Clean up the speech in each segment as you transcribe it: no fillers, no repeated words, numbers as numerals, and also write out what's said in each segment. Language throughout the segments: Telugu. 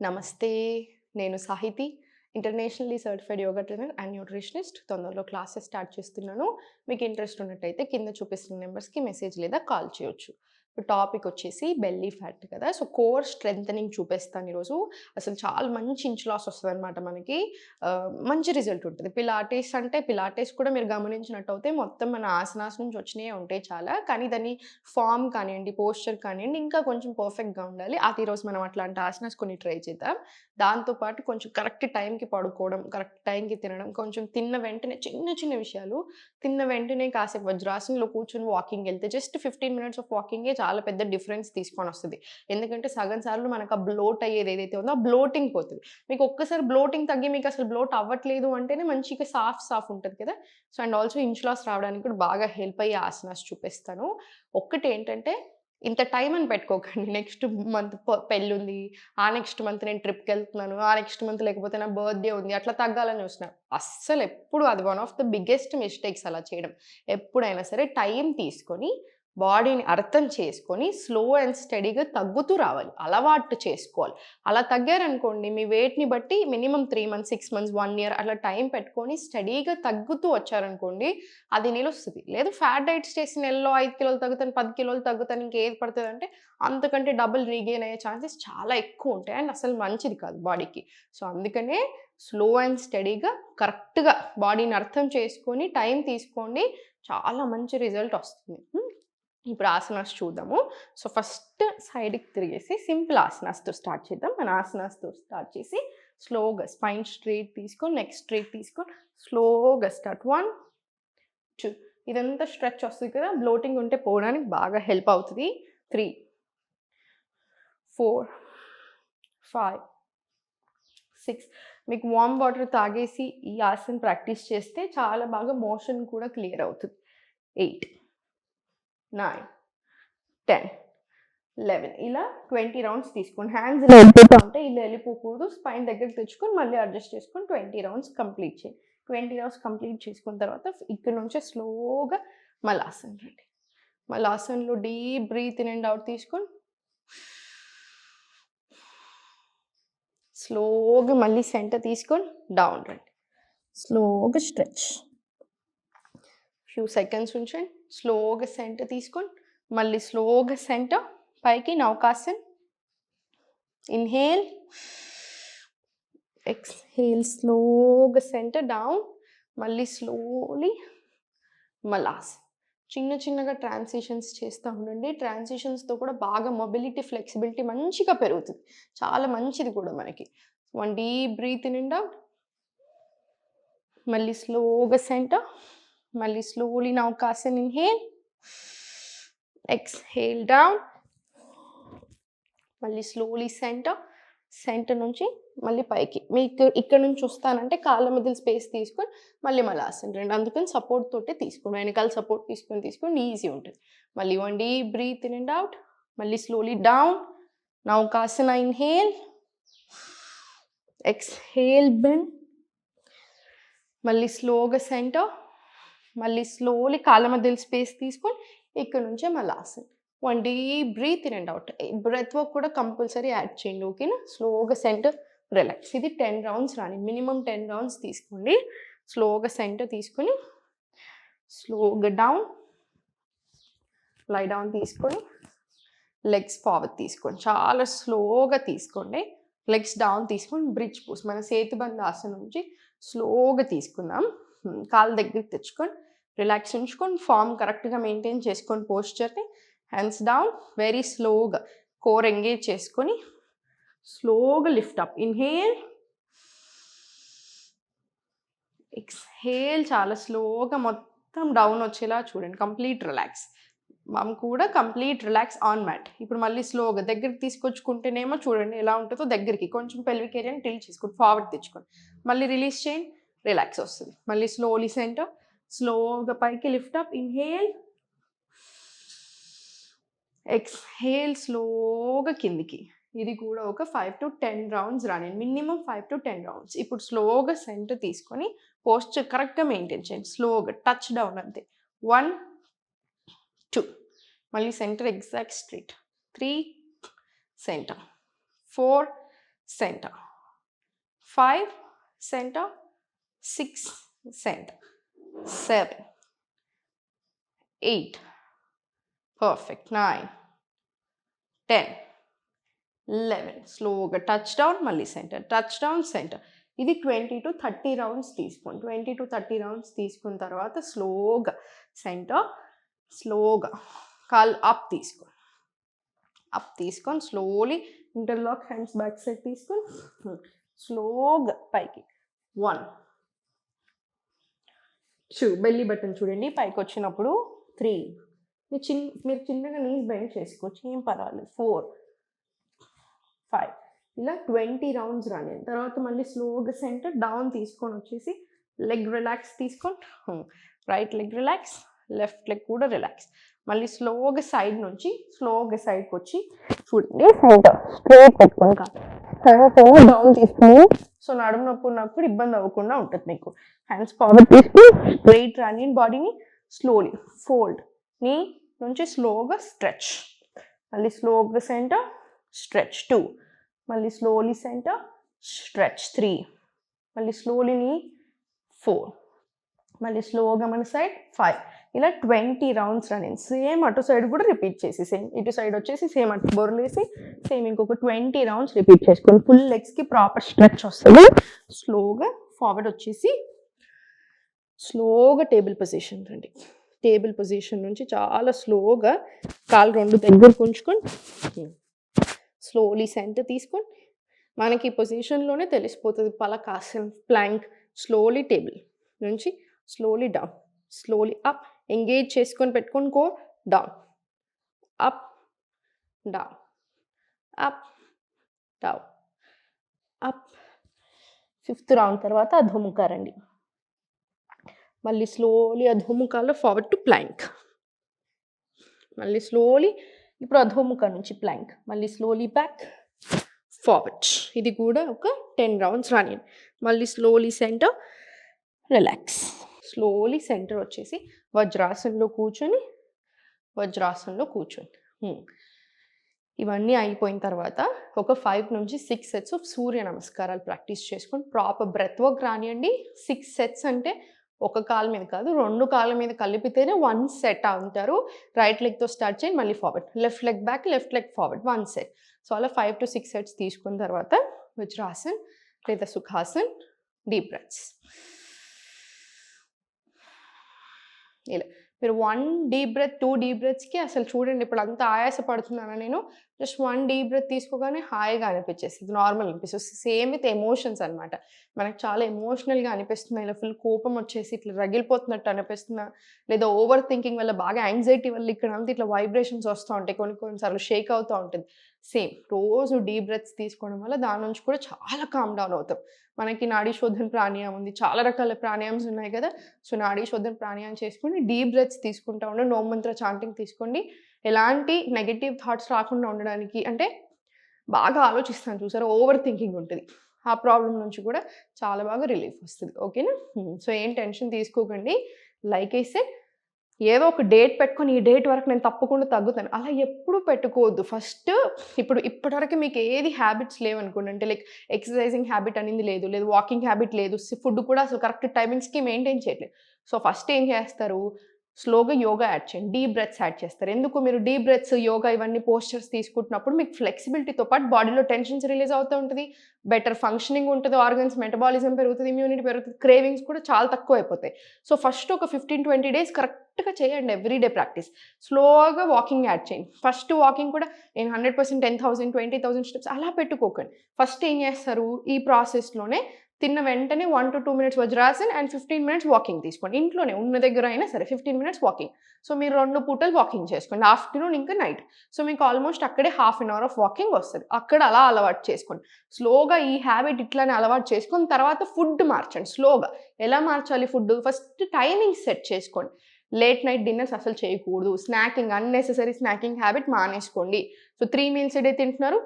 నమస్తే. నేను Sahiti. Internationally certified yoga trainer and nutritionist. తొందరలో క్లాసెస్ స్టార్ట్ చేస్తున్నాను. మీకు ఇంట్రెస్ట్ ఉన్నట్టయితే కింద చూపిస్తున్న నెంబర్స్‌కి మెసేజ్ లేదా కాల్ చేయొచ్చు. ఇప్పుడు టాపిక్ వచ్చేసి బెల్లీ ఫ్యాట్ కదా! సో, కోర్ స్ట్రెంథెనింగ్ చూపిస్తాను ఈరోజు. అసలు చాలా మంచి ఇంచ్ లాస్ వస్తదనమాట మనకి. మంచి రిజల్ట్ ఉంటది. పిలాటిస్ కూడా మీరు గమనించినట్టయితే మొత్తం మన ఆసనాస్ నుంచి వచ్చినయే ఉంటాయి చాలా. కానీ దాని ఫార్మ్ కానియండి, పోస్చర్ కానియండి ఇంకా కొంచెం పర్ఫెక్ట్‌గా ఉండాలి. అది ఈరోజు మనం అట్లాంటి ఆసనాస్ కొన్ని ట్రై చేద్దాం. దాంతో పాటు కొంచెం కరెక్ట్ టైంకి పడుకోవడం, కరెక్ట్ టైంకి తినడం, కొంచెం తిన్న వెంటనే చిన్న చిన్న విషయాలు, తిన్న వెంటనే కాసేపు వజ్రాసనంలో కూర్చొని వాకింగ్‌కెళ్తే జస్ట్ 15 మినిట్స్ ఆఫ్ వాకింగే చాలా పెద్ద డిఫరెన్స్ తీసుకొనొస్తది. ఎందుకంటే సగం సార్లు మనకు ఆ బ్లోట్ అయ్యేది ఏదైతే ఉందో ఆ బ్లోటింగ్ పోతది. మీకు ఒక్కసారి బ్లోటింగ్ తగ్గి మీకసలు బ్లోట్ అవ్వట్లేదు అంటేనే మంచిగా సాఫ్ ఉంటది కదా! So, and also inch loss రావడానికి కూడా బాగా హెల్ప్ అయ్యే ఆసనాస్ చూపిస్తాను. ఒక్కటేంటంటే ఇంత టైం అని పెట్టుకోకండి. నెక్స్ట్ మంత్ పెళ్లుంది. ఆ నెక్స్ట్ మంత్ నేను ట్రిప్‌కెళ్తున్నాను. ఆ నెక్స్ట్ మంత్ లేకపోతే నా బర్త్‌డే ఉంది. అట్లా తగ్గాలని చూస్తున్నారు. అస్సలెప్పుడు అది one of the biggest mistakes అలా చేయడం. ఎప్పుడైనా సరే టైం తీసుకొని బాడీని అర్థం చేసుకొని స్లో అండ్ స్టడీగా తగ్గుతూ రావాలి. అలవాటు చేసుకోవాలి. అలా తగ్గారనుకోండి మీ వెయిట్‌ని బట్టి మినిమమ్ 3 మంత్స్, 6 మంత్స్, 1 ఇయర్ అట్లా టైం పెట్టుకొని స్టడీగా తగ్గుతూ వచ్చారనుకోండి అది నిలుస్తది. లేదు ఫ్యాట్ డైట్స్ చేసి నెలలో 5 కిలోలు తగ్గుతాను, 10 కిలోలు తగ్గుతాను ఇంకేది పడతదంటే అంతకంటే డబుల్ రీగెయిన్ అయ్యే ఛాన్సెస్ చాలా ఎక్కువుంటాయి. అండ్ అసలు మంచిది కాదు బాడీకి. సో, అందుకనే స్లో అండ్ స్టడీగా కరెక్ట్‌గా బాడీని అర్థం చేసుకొని టైం తీసుకోండి. చాలా మంచి రిజల్ట్ వస్తుంది. ఇప్పుడు ఆసనాస్ చూద్దాము. సో, ఫస్ట్ సైడ్‌కి తిరిగేసి సింపుల్ ఆసనాస్‌తో స్టార్ట్ చేద్దాం. మన ఆసనాస్‌తో స్టార్ట్ చేసి స్లోగా స్పైన్ స్ట్రెయిట్ తీసుకొని, నెక్ స్ట్రెయిట్ తీసుకొని స్లోగా స్టార్ట్. 1, 2 ఇదంతా స్ట్రెచ్ వస్తది కదా! బ్లోటింగ్ ఉంటే పోవడానికి బాగా హెల్ప్ అవుతది. 3, 4, 5, 6 మీకు వార్మ్ వాటర్ తాగేసి ఈ ఆసన ప్రాక్టీస్ చేస్తే చాలా బాగా మోషన్ కూడా క్లియర్ అవుతది. 8, 9, 10, 11 ఇలా 20 రౌండ్స్ తీసుకోండి. హ్యాండ్స్ ఇలా వెళ్ళిపోతా ఉంటే ఇలా వెళ్ళిపోకూడదు. స్పైన్ దగ్గరికి తెచ్చుకొని మళ్ళీ అడ్జస్ట్ చేసుకొని 20 రౌండ్స్ కంప్లీట్ చేయండి. 20 రౌండ్స్ కంప్లీట్ చేసుకున్న తర్వాత ఇక్కడి నుంచే స్లోగా మలాసన్ రండి. మలాసన్‌లో deep breath in and out తీసుకొని స్లోగా మళ్ళీ సెంటర్ తీసుకొని డౌన్ రండి. స్లోగా స్ట్రెచ్. ఫ్యూ సెకండ్స్ ఉంచండి. స్లోగా సెంటర్ తీసుకొని మళ్ళీ స్లోగా సెంటర్ పైకి నౌకాసన్. ఇన్హేల్, ఎక్స్‌హేల్ స్లోగా సెంటర్ డౌన్. మళ్ళీ స్లోలీ మలాసన్. చిన్నగా ట్రాన్సిషన్స్ చేస్తా ఉండండి. ట్రాన్సిషన్స్‌తో కూడా బాగా మొబిలిటీ, ఫ్లెక్సిబిలిటీ మంచిగా పెరుగుతది. చాలా మంచిది కూడా మనకి. 1 deep breath in and out. మళ్ళీ స్లోగా సెంటర్. మళ్ళీ slowly naukasan inhale. Exhale down. మళ్ళీ స్లోలీ సెంటర్. సెంటర్ నుంచి మళ్ళీ పైకి. మీకు ఇక్కడ నుంచి వస్తానంటే కాళ్ళ మధ్యలో స్పేస్ తీసుకొని మళ్ళీ మలాసన్ రండి. అందుకని సపోర్ట్ తోటే తీసుకోండి. వెనకాల సపోర్ట్ తీసుకొని ఈజీ ఉంటది. మళ్ళీ 1 deep breath in and out. మళ్ళీ slowly down. Naukasana inhale. Exhale bend. మళ్ళీ స్లోగా సెంటర్. మళ్ళీ స్లోలీ కాళ్ళ మధ్యలో స్పేస్ తీసుకొని ఇక్కడ నుంచే malasan. 1 deep breath in and out. Breath work కూడా కంపల్సరీ యాడ్ చేయండి. ఓకేనా? స్లోగా సెంటర్, రిలాక్స్. ఇది 10 రౌండ్స్ రాని. మినిమమ్ 10 రౌండ్స్ తీసుకోండి. స్లోగా సెంటర్ తీసుకొని స్లోగా డౌన్. లై డౌన్ తీసుకొని లెగ్స్ ఫార్వర్డ్ తీసుకోండి. చాలా స్లోగా తీసుకోండి. లెగ్స్ డౌన్ తీసుకొని బ్రిడ్జ్ పోజ్. మన సేతుబంధ ఆసనం నుంచి స్లోగా తీసుకుందాం. కాళ్ళ దగ్గరికి తెచ్చుకొని రిలాక్స్ ఉంచుకొని ఫార్మ్ కరెక్ట్‌గా మెయింటైన్ చేసుకొని పోస్చర్‌ని. Hands down. వెరీ స్లోగా కోర్ ఎంగేజ్ చేసుకొని స్లోగా లిఫ్ట్ అప్. ఇన్హేల్. ఎక్స్‌హేల్ చాలా స్లోగా మొత్తం డౌన్ వచ్చేలా చూడండి. Complete relax. మమ్ కూడా కంప్లీట్ రిలాక్స్ ఆన్ మ్యాట్. ఇప్పుడు మళ్ళీ స్లోగా దగ్గరికి తీసుకొచ్చుకుంటేనేమో చూడండి ఎలా ఉంటుందో దగ్గరికి. కొంచెం పెల్విక్ ఏరియాని టిల్ట్ చేసుకోండి. ఫార్వర్డ్ తెచ్చుకోండి. మళ్ళీ రిలీజ్ చేయండి. రిలాక్స్ వస్తుంది. మళ్ళీ స్లోలీ సెంటర్. స్లోగా పైకి లిఫ్ట్ అప్. ఇన్హేల్. ఎక్స్‌హేల్ స్లోగా కిందికి. ఇది కూడా ఒక 5-10 రౌండ్స్ రానియండి. Minimum 5-10 rounds. ఇప్పుడు స్లోగా సెంటర్ తీసుకొని పోస్చర్ కరెక్ట్‌గా మెయింటైన్ చేయండి. స్లోగా టచ్ డౌన్ అంతే. 1, 2 మళ్ళీ centre exact straight. 3 centre. 4 center, 5, center, 6, center, 7, 8, perfect, 9, 10, 11, స్లోగా టచ్ డౌన్, మళ్ళీ సెంటర్, టచ్ డౌన్, సెంటర్. ఇది 20 to 30 రౌండ్స్ తీసుకోండి. 20 to 30 రౌండ్స్ తీసుకున్న తర్వాత స్లోగా సెంటర్, స్లోగా కాల్ అప్ తీసుకోండి. అప్ తీసుకొని slowly interlock hands back side తీసుకొని స్లోగా పైకి 1, 2, బెల్లీ బటన్ చూడండి పైకి వచ్చినప్పుడు 3, మీరు చిన్నగా నీస్ బెండ్ చేసుకోవచ్చు, ఏం పర్వాలేదు. 4, 5, ఇలా 20 రౌండ్స్ రాని తర్వాత మళ్ళీ స్లోగా సెంటర్ డౌన్ తీసుకొని వచ్చేసి లెగ్ రిలాక్స్ తీసుకొని right leg relax, left leg కూడా రిలాక్స్. మళ్ళీ స్లోగా సైడ్ నుంచి స్లోగా సైడ్కి వచ్చి చూడండి సెంటర్ స్ట్రేట్ పెట్టుకొని కాదు డౌన్ తీసుకుని, సో నడుము నొప్పి ఉన్నప్పుడు ఇబ్బంది అవ్వకుండా ఉంటుంది మీకు. హ్యాండ్స్ ఫార్వర్డ్ తీసుకుని స్ట్రైట్ రాని బాడీని స్లోలీ ఫోల్డ్, నీ నుంచి స్లోగా స్ట్రెచ్, మళ్ళీ స్లోగా సెంటర్ స్ట్రెచ్ 2, మళ్ళీ స్లోలీ సెంటర్ స్ట్రెచ్ 3, మళ్ళీ స్లోలీ నీ 4, మళ్ళీ స్లోగా మన సైడ్ 5. ఇలా 20 రౌండ్స్ రన్నింగ్. సేమ్ అటు సైడ్ కూడా రిపీట్ చేసి సేమ్ ఇటు సైడ్ వచ్చేసి సేమ్ అటు బొర్రలేసి సేమ్ ఇంకొక 20 రౌండ్స్ రిపీట్ చేసుకొని ఫుల్ లెగ్స్కి ప్రాపర్ స్ట్రెచ్ వస్తుంది. స్లోగా ఫార్వర్డ్ వచ్చేసి స్లోగా టేబుల్ పొజిషన్ రండి. టేబుల్ పొజిషన్ నుంచి చాలా స్లోగా కాలు 2 దగ్గరకు ఉంచుకొని స్లోలీ సెంటర్ తీసుకొని మనకి పొజిషన్లోనే తెలిసిపోతుంది పలకాసన్ ప్లాంక్. స్లోలీ టేబుల్ నుంచి slowly down, slowly up, engage చేసుకొని పెట్టుకొని go down, up down, up down, up. 5th round తర్వాత అధోముఖ రండి. మళ్ళీ స్లోలీ అధోముఖాలో ఫార్వర్డ్ టు ప్లాంక్, మళ్ళీ స్లోలీ ఇప్పుడు అధోముఖ నుంచి ప్లాంక్, మళ్ళీ స్లోలీ బ్యాక్ ఫార్వర్డ్. ఇది కూడా ఒక 10 రౌండ్స్ రాని. మళ్ళీ slowly centre relax, slowly centre వచ్చేసి వజ్రాసనంలో కూర్చొని ఇవన్నీ అయిపోయిన తర్వాత ఒక 5 నుంచి 6 సెట్స్ ఆఫ్ సూర్య నమస్కారాలు ప్రాక్టీస్ చేసుకొని ప్రాపర్ బ్రెత్ వర్క్ రానియండి. 6 సెట్స్ అంటే ఒక కాలు మీద కాదు, 2 కాళ్ళ మీద కలిపితేనే 1 సెట్ అంటారు. రైట్ లెగ్తో స్టార్ట్ చేయండి, మళ్ళీ forward, left leg back, left leg forward, 1 set. So అలా 5 to 6 సెట్స్ తీసుకున్న తర్వాత వజ్రాసన్ లేదా సుఖాసన్, డీప్ బ్రెత్స్. ఇలా మీరు 1 డీప్ బ్రెత్ 2 డీప్ బ్రెత్స్కి అసలు చూడండి ఇప్పుడు అంత ఆయాస పడుతున్నాను నేను, జస్ట్ 1 డీప్ బ్రెత్ తీసుకోగానే హాయిగా అనిపించేస్తుంది, నార్మల్ అనిపిస్తుంది. సేమ్ విత్ ఎమోషన్స్ అనమాట. మనకు చాలా ఎమోషనల్గా అనిపిస్తుంది, ఇలా ఫుల్ కోపం వచ్చేసి ఇట్లా రగిలిపోతున్నట్టు అనిపిస్తున్నా, లేదా ఓవర్ థింకింగ్ వల్ల బాగా యాంగ్జైటీ వల్ల ఇక్కడ అంతా ఇట్లా వైబ్రేషన్స్ వస్తూ ఉంటాయి, కొన్నిసార్లు షేక్ అవుతూ ఉంటుంది. సేమ్ రోజు డీప్ బ్రెత్స్ తీసుకోవడం వల్ల దాని నుంచి కూడా చాలా కామ్ డౌన్ అవుతాం. మనకి నాడీ శోధన ప్రాణాయామం ఉంది, చాలా రకాల ప్రాణాయామ్స్ ఉన్నాయి కదా. సో నాడీ శోధన ప్రాణాయామం చేసుకొని డీప్ బ్రెత్స్ తీసుకుంటా ఉండండి, నోమంత్ర చాంటింగ్ తీసుకోండి. ఎలాంటి నెగటివ్ థాట్స్ రాకుండా ఉండడానికి, అంటే బాగా ఆలోచిస్తాను చూసారా, ఓవర్ థింకింగ్ ఉంటుంది, ఆ ప్రాబ్లం నుంచి కూడా చాలా బాగా రిలీఫ్ వస్తుంది. ఓకేనా? సో ఏం టెన్షన్ తీసుకోకండి. లైక్ అయితే ఏదో ఒక డేట్ పెట్టుకొని ఈ డేట్ వరకు నేను తప్పకుండా తగ్గుతాను అలా ఎప్పుడూ పెట్టుకోవద్దు. ఫస్ట్ ఇప్పటివరకు మీకు ఏది హ్యాబిట్స్ లేవనుకోండి, అంటే లైక్ ఎక్సర్సైజింగ్ హ్యాబిట్ అనేది లేదు, లేదు వాకింగ్ హ్యాబిట్ లేదు, ఫుడ్ కూడా అసలు కరెక్ట్ టైమింగ్స్కి మెయింటైన్ చేయట్లేదు. సో ఫస్ట్ ఏం చేస్తారు, స్లోగా యోగా యాడ్ చేయండి, డీప్ బ్రెత్స్ యాడ్ చేస్తారు. ఎందుకు, మీరు డీప్ బ్రెత్స్ యోగా ఇవన్నీ పోస్చర్స్ తీసుకుంటున్నప్పుడు మీకు ఫ్లెక్సిబిలిటీతో పాటు బాడీలో టెన్షన్స్ రిలీజ్ అవుతూ ఉంటుంది, బెటర్ ఫంక్షనింగ్ ఉంటుంది, ఆర్గన్స్ మెటబాలిజం పెరుగుతుంది, ఇమ్యూనిటీ పెరుగుతుంది, క్రేవింగ్స్ కూడా చాలా తక్కువ అయిపోతాయి. సో ఫస్ట్ ఒక 15-20 డేస్ కరెక్ట్గా చేయండి, ఎవ్రీడే ప్రాక్టీస్. స్లోగా వాకింగ్ యాడ్ చేయండి. ఫస్ట్ వాకింగ్ కూడా నేను 100% 10,000 20,000 స్టెప్స్ అలా పెట్టుకోకండి. ఫస్ట్ ఏం చేస్తారు, ఈ ప్రాసెస్లోనే తిన్న వెంటనే 1 to 2 minutes Vajrasan and 15 minutes walking తీసుకోండి. ఇంట్లోనే ఉన్న దగ్గర అయినా సరే 15 minutes వాకింగ్. సో మీరు 2 పూటలు వాకింగ్ చేసుకోండి, ఆఫ్టర్నూన్ ఇంకా నైట్. సో మీకు ఆల్మోస్ట్ అక్కడే ½ an hour ఆఫ్ వాకింగ్ వస్తుంది. అక్కడ అలా అలవాటు చేసుకోండి. స్లోగా ఈ హ్యాబిట్ ఇట్లానే అలవాటు చేసుకొని తర్వాత ఫుడ్ మార్చండి. స్లోగా ఎలా మార్చాలి ఫుడ్, ఫస్ట్ టైమింగ్ సెట్ చేసుకోండి. లేట్ నైట్ డిన్నర్స్ అసలు చేయకూడదు, స్నాకింగ్ అన్నెసెసరీ స్నాకింగ్ హ్యాబిట్ మానేసుకోండి. సో 3 meals a day తింటున్నారు,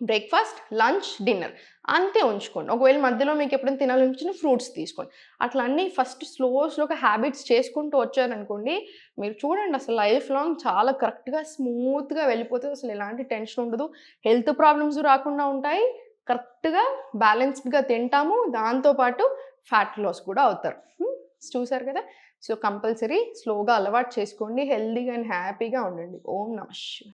బ్రేక్ఫాస్ట్, లంచ్, డిన్నర్ అంతే ఉంచుకోండి. ఒకవేళ మధ్యలో మీకు ఎప్పుడైనా తినాలనిపించిన ఫ్రూట్స్ తీసుకోండి. అట్లా అన్నీ ఫస్ట్ స్లోగా హ్యాబిట్స్ చేసుకుంటూ వచ్చారనుకోండి, మీరు చూడండి అసలు లైఫ్ లాంగ్ చాలా కరెక్ట్గా స్మూత్గా వెళ్ళిపోతుంది. అసలు ఎలాంటి టెన్షన్ ఉండదు, హెల్త్ ప్రాబ్లమ్స్ రాకుండా ఉంటాయి, కరెక్ట్‌గా బ్యాలెన్స్డ్‌గా తింటాము. దాంతో పాటు ఫ్యాట్ లాస్ కూడా అవుతారు. చూసారు కదా! సో, కంపల్సరీ స్లోగా అలవాటు చేసుకోండి. హెల్తీగా అండ్ హ్యాపీగా ఉండండి. ఓం నమః శివాయ.